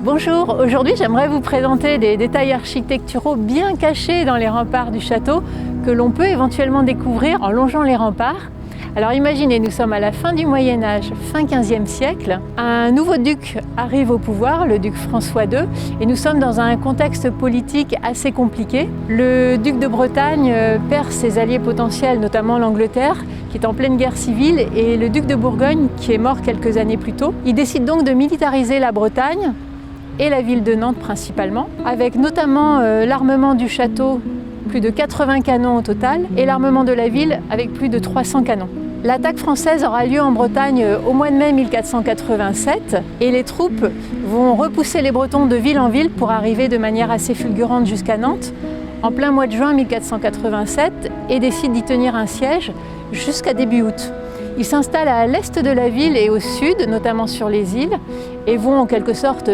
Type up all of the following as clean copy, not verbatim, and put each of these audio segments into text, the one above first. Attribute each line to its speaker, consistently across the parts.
Speaker 1: Bonjour, aujourd'hui j'aimerais vous présenter des détails architecturaux bien cachés dans les remparts du château que l'on peut éventuellement découvrir en longeant les remparts. Alors imaginez, nous sommes à la fin du Moyen-Âge, fin 15e siècle. Un nouveau duc arrive au pouvoir, le duc François II, et nous sommes dans un contexte politique assez compliqué. Le duc de Bretagne perd ses alliés potentiels, notamment l'Angleterre, qui est en pleine guerre civile, et le duc de Bourgogne, qui est mort quelques années plus tôt. Il décide donc de militariser la Bretagne, et la ville de Nantes principalement, avec notamment l'armement du château, plus de 80 canons au total, et l'armement de la ville avec plus de 300 canons. L'attaque française aura lieu en Bretagne au mois de mai 1487 et les troupes vont repousser les Bretons de ville en ville pour arriver de manière assez fulgurante jusqu'à Nantes en plein mois de juin 1487 et décident d'y tenir un siège jusqu'à début août. Ils s'installent à l'est de la ville et au sud, notamment sur les îles, et vont en quelque sorte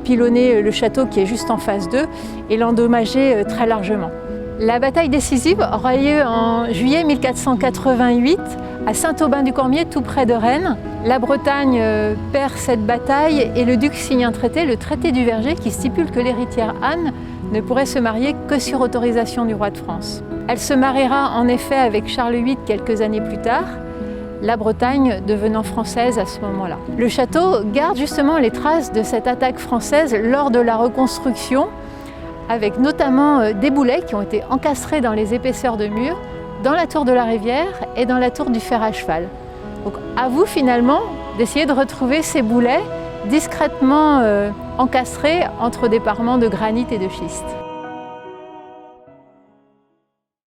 Speaker 1: pilonner le château qui est juste en face d'eux et l'endommager très largement. La bataille décisive aura lieu en juillet 1488 à Saint-Aubin-du-Cormier, tout près de Rennes. La Bretagne perd cette bataille et le duc signe un traité, le traité du Verger, qui stipule que l'héritière Anne ne pourrait se marier que sur autorisation du roi de France. Elle se mariera en effet avec Charles VIII quelques années plus tard, la Bretagne devenant française à ce moment-là. Le château garde justement les traces de cette attaque française lors de la reconstruction, avec notamment des boulets qui ont été encastrés dans les épaisseurs de murs, dans la tour de la Rivière et dans la tour du fer à cheval. Donc à vous finalement d'essayer de retrouver ces boulets discrètement encastrés entre des parements de granit et de schiste.